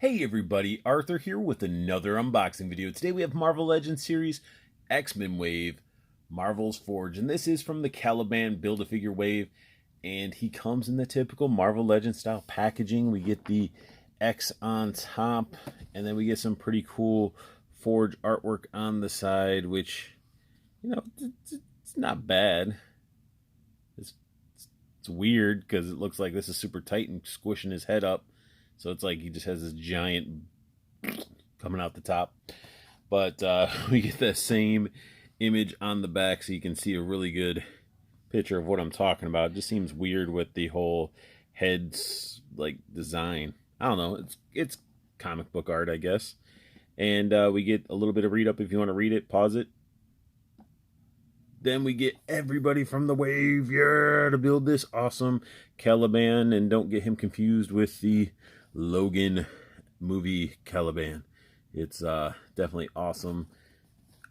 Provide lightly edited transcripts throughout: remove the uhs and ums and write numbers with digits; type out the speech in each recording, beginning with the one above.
Hey everybody, Arthur here with another unboxing video. Today we have Marvel Legends series, X-Men Wave, Marvel's Forge, and this is from the Caliban Build-A-Figure Wave, and he comes in the typical Marvel Legends style packaging. We get the X on top, and then we get some pretty cool Forge artwork on the side, which, you know, it's not bad. It's weird because it looks like this is super tight and squishing his head up. So it's like he just has this giant coming out the top. But we get that same image on the back so you can see a really good picture of what I'm talking about. It just seems weird with the whole head's like design. I don't know. It's comic book art, I guess. And we get a little bit of read up if you want to read it. Pause it. Then we get everybody from the Wave, yeah, to build this awesome Caliban. And don't get him confused with the Logan movie Caliban. It's definitely awesome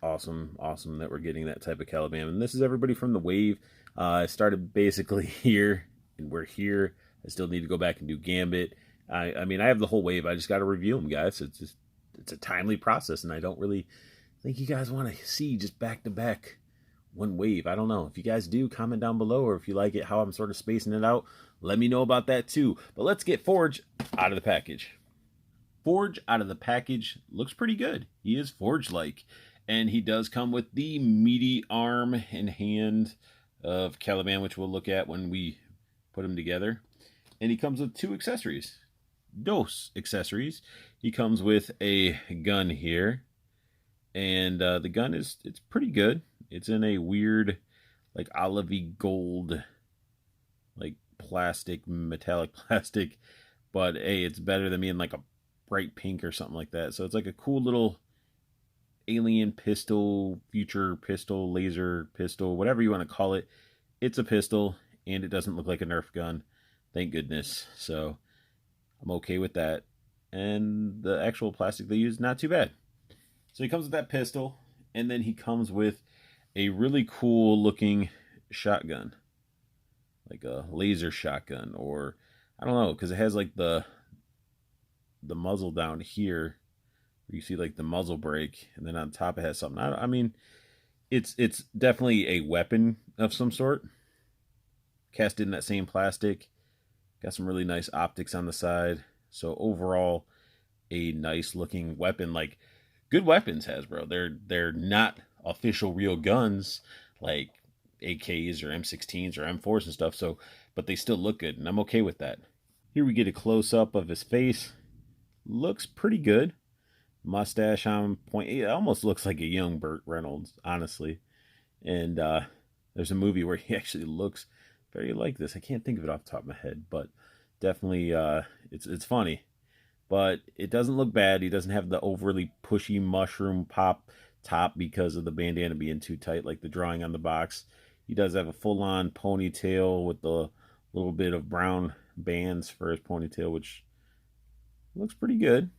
that we're getting that type of Caliban. And this is everybody from the Wave. I started basically here, and we're here. I still need to go back and do Gambit. I mean, I have the whole Wave. I just got to review them, guys. It's a timely process, and I don't really think you guys want to see just back-to-back one Wave. I don't know. If you guys do, comment down below, or if you like it, how I'm sort of spacing it out, let me know about that too. But let's get Forge out of the package. Forge out of the package looks pretty good. He is Forge-like, and he does come with the meaty arm and hand of Caliban, which we'll look at when we put him together. And he comes with two accessories. Dos accessories. He comes with a gun here, and the gun it's pretty good. It's in a weird, like, olivey gold, like, plastic, metallic plastic. But, hey, it's better than being, like, a bright pink or something like that. So it's like a cool little alien pistol, future pistol, laser pistol, whatever you want to call it. It's a pistol, and it doesn't look like a Nerf gun. Thank goodness. So I'm okay with that. And the actual plastic they use, not too bad. So he comes with that pistol, and then he comes with a really cool looking shotgun, like a laser shotgun, or I don't know, because it has like the muzzle down here where you see like the muzzle brake, and then on top it has something. I mean, it's definitely a weapon of some sort, cast in that same plastic. Got some really nice optics on the side. So overall, a nice looking weapon. Like, good weapons, Hasbro. They're not official real guns like AKs or M16s or M4s and stuff, so but they still look good, and I'm okay with that. Here we get a close-up of his face. Looks pretty good. Mustache on point. It almost looks like a young Burt Reynolds, honestly. And there's a movie where he actually looks very like this. I can't think of it off the top of my head, but definitely it's funny. But it doesn't look bad. He doesn't have the overly pushy mushroom pop top because of the bandana being too tight, like the drawing on the box. He does have a full-on ponytail with the little bit of brown bands for his ponytail, which looks pretty good.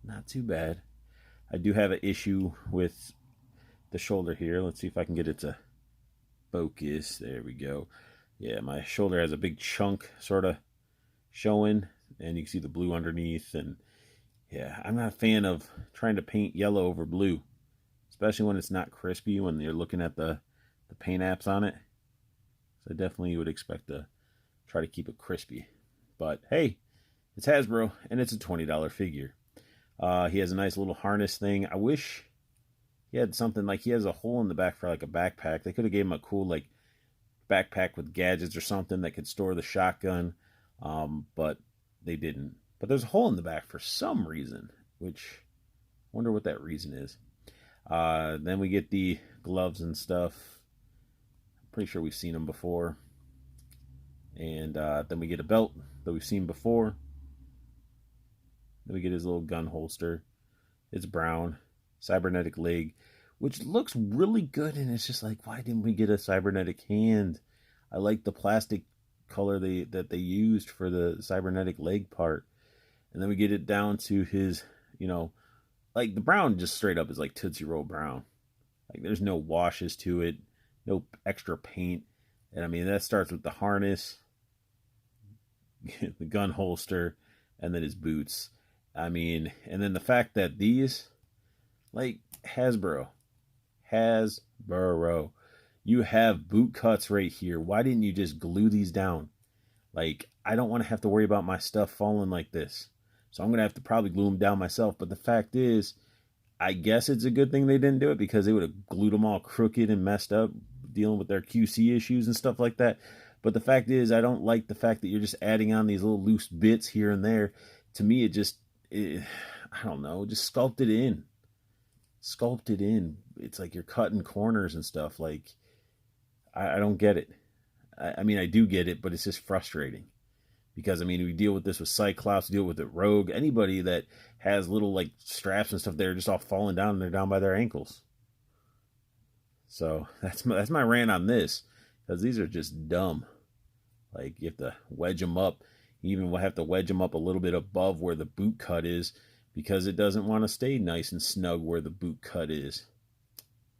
Not too bad. I do have an issue with the shoulder here. Let's see if I can get it to focus. There we go. Yeah, my shoulder has a big chunk sort of showing, and you can see the blue underneath. And yeah, I'm not a fan of trying to paint yellow over blue, especially when it's not crispy, when you're looking at the paint apps on it. So I definitely would expect to try to keep it crispy. But hey, it's Hasbro, and it's a $20 figure. He has a nice little harness thing. I wish he had something like, he has a hole in the back for like a backpack. They could have gave him a cool like backpack with gadgets or something that could store the shotgun, but they didn't. But there's a hole in the back for some reason, which I wonder what that reason is. Then we get the gloves and stuff. I'm pretty sure we've seen them before. And then we get a belt that we've seen before. Then we get his little gun holster. It's brown. Cybernetic leg, which looks really good. And it's just like, why didn't we get a cybernetic hand? I like the plastic color that they used for the cybernetic leg part. And then we get it down to his, you know, like the brown just straight up is like Tootsie Roll brown. Like there's no washes to it, no extra paint. And I mean, that starts with the harness, the gun holster, and then his boots. I mean, and then the fact that these, like Hasbro, you have boot cuts right here. Why didn't you just glue these down? Like, I don't want to have to worry about my stuff falling like this. So I'm going to have to probably glue them down myself. But the fact is, I guess it's a good thing they didn't do it, because they would have glued them all crooked and messed up, dealing with their QC issues and stuff like that. But the fact is, I don't like the fact that you're just adding on these little loose bits here and there. To me, I don't know, just sculpt it in. Sculpt it in. It's like you're cutting corners and stuff. Like, I don't get it. I mean, I do get it, but it's just frustrating. Because, I mean, we deal with this with Cyclops, deal with it Rogue, anybody that has little, like, straps and stuff, they're just all falling down, and they're down by their ankles. So, that's my rant on this, because these are just dumb. Like, you have to wedge them up. You even will have to wedge them up a little bit above where the boot cut is, because it doesn't want to stay nice and snug where the boot cut is.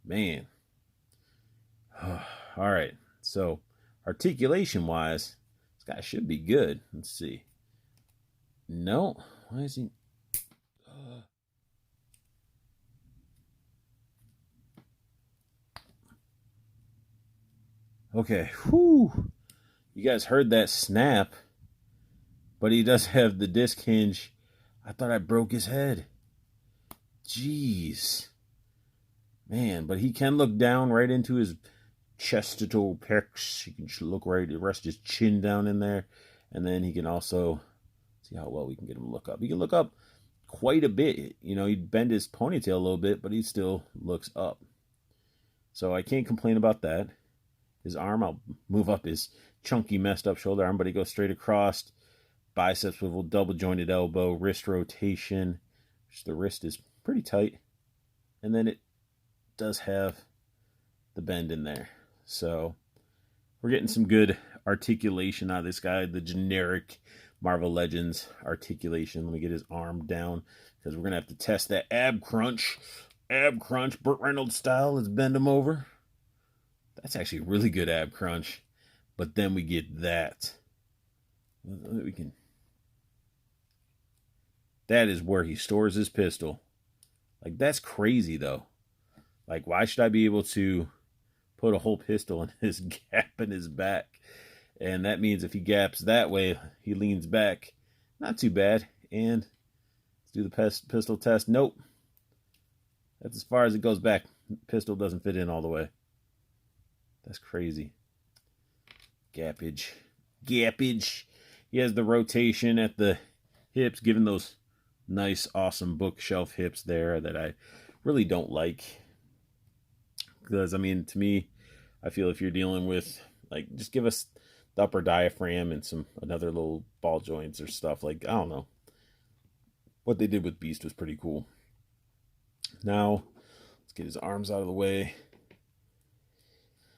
Man. All right, so articulation-wise, this guy should be good. Let's see. No. Why is he... Okay. Whew. You guys heard that snap. But he does have the disc hinge. I thought I broke his head. Jeez. Man, but he can look down right into his chestital pecs. He can look right, rest his chin down in there. And then he can also, see how well we can get him to look up. He can look up quite a bit. You know, he'd bend his ponytail a little bit, but he still looks up. So I can't complain about that. His arm, I'll move up his chunky, messed up shoulder arm, but he goes straight across. Bicep swivel, double jointed elbow, wrist rotation. Which the wrist is pretty tight. And then it does have the bend in there. So we're getting some good articulation out of this guy. The generic Marvel Legends articulation. Let me get his arm down, because we're going to have to test that ab crunch. Ab crunch, Burt Reynolds style. Let's bend him over. That's actually a really good ab crunch. But then we get that. We can... That is where he stores his pistol. Like, that's crazy, though. Like, why should I be able to put a whole pistol in his gap in his back? And that means if he gaps that way, he leans back. Not too bad. And let's do the pistol test. Nope. That's as far as it goes back. Pistol doesn't fit in all the way. That's crazy. Gappage. He has the rotation at the hips, giving those nice, awesome bookshelf hips there that I really don't like. Because, I mean, to me, I feel if you're dealing with, like, just give us the upper diaphragm and another little ball joints or stuff. Like, I don't know. What they did with Beast was pretty cool. Now, let's get his arms out of the way.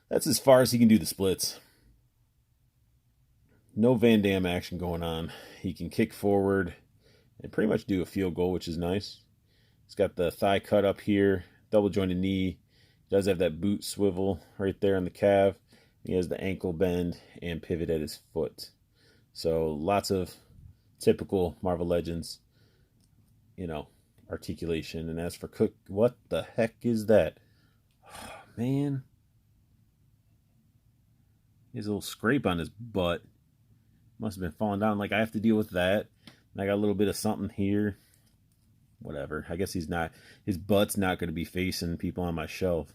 That's as far as he can do the splits. No Van Damme action going on. He can kick forward and pretty much do a field goal, which is nice. He's got the thigh cut up here, double jointed knee. He does have that boot swivel right there on the calf. He has the ankle bend and pivot at his foot. So lots of typical Marvel Legends, you know, articulation. And as for Cook, what the heck is that? Oh, man. He has a little scrape on his butt. Must have been falling down. Like, I have to deal with that. And I got a little bit of something here. Whatever. I guess he's not, his butt's not going to be facing people on my shelf.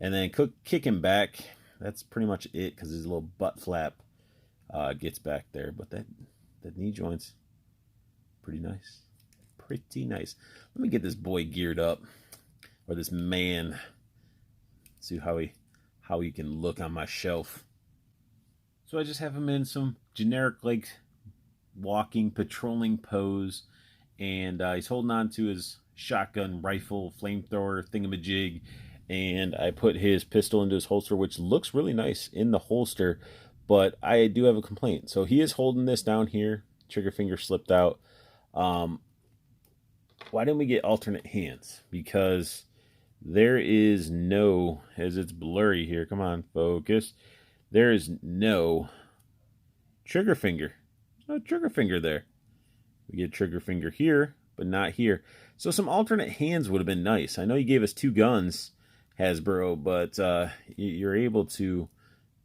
And then kick him back. That's pretty much it, because his little butt flap gets back there. But that knee joint's pretty nice. Pretty nice. Let me get this boy geared up. Or this man. See how he can look on my shelf. So I just have him in some generic, like, walking, patrolling pose. And he's holding on to his shotgun, rifle, flamethrower, thingamajig. And I put his pistol into his holster, which looks really nice in the holster. But I do have a complaint. So he is holding this down here. Trigger finger slipped out. Why didn't we get alternate hands? Because there is no, as it's blurry here. Come on, focus. There is no trigger finger. No trigger finger there. We get trigger finger here, but not here. So some alternate hands would have been nice. I know you gave us 2 guns, Hasbro, but you're able to,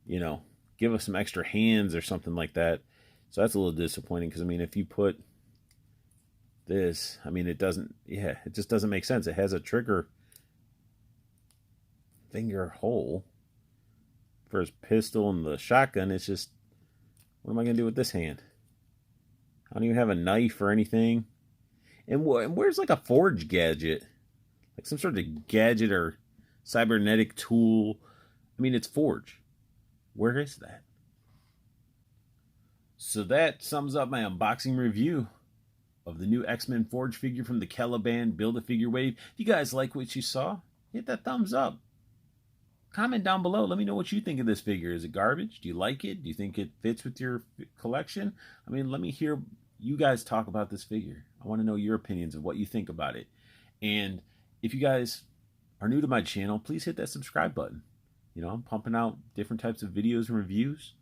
you know, give us some extra hands or something like that. So that's a little disappointing because, I mean, if you put this, I mean, it doesn't, yeah, it just doesn't make sense. It has a trigger finger hole for his pistol and the shotgun. It's just, what am I going to do with this hand? I don't even have a knife or anything. And where's like a forge gadget? Like some sort of gadget or cybernetic tool. I mean, it's forge. Where is that? So that sums up my unboxing review of the new X-Men Forge figure from the Caliban Build-A-Figure wave. If you guys like what you saw, hit that thumbs up. Comment down below. Let me know what you think of this figure. Is it garbage? Do you like it? Do you think it fits with your collection? I mean, let me hear you guys talk about this figure. I want to know your opinions of what you think about it. And if you guys are new to my channel, please hit that subscribe button. You know, I'm pumping out different types of videos and reviews.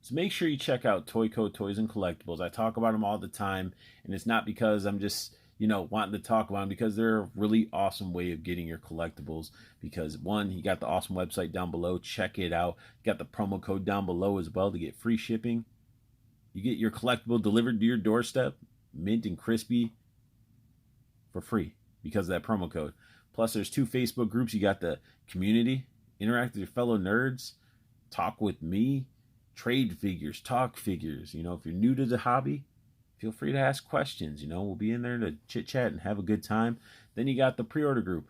So make sure you check out Toyco Toys and Collectibles. I talk about them all the time, and it's not because I'm just, you know, wanting to talk about them, because they're a really awesome way of getting your collectibles. Because one, you got the awesome website down below. Check it out. You got the promo code down below as well to get free shipping. You get your collectible delivered to your doorstep, mint and crispy, for free because of that promo code. Plus, there's 2 Facebook groups. You got the community, interact with your fellow nerds, talk with me, trade figures, talk figures. You know, if you're new to the hobby, feel free to ask questions. You know, we'll be in there to chit chat and have a good time. Then you got the pre-order group.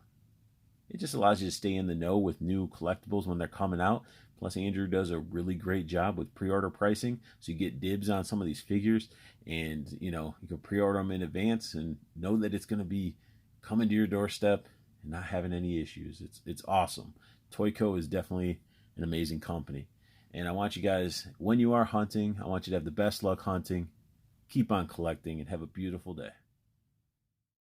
It just allows you to stay in the know with new collectibles when they're coming out. Plus, Andrew does a really great job with pre-order pricing, so you get dibs on some of these figures, and you know, you can pre-order them in advance and know that it's going to be coming to your doorstep and not having any issues. It's awesome. Toyco is definitely an amazing company, and I want you guys, when you are hunting, I want you to have the best luck hunting. Keep on collecting and have a beautiful day.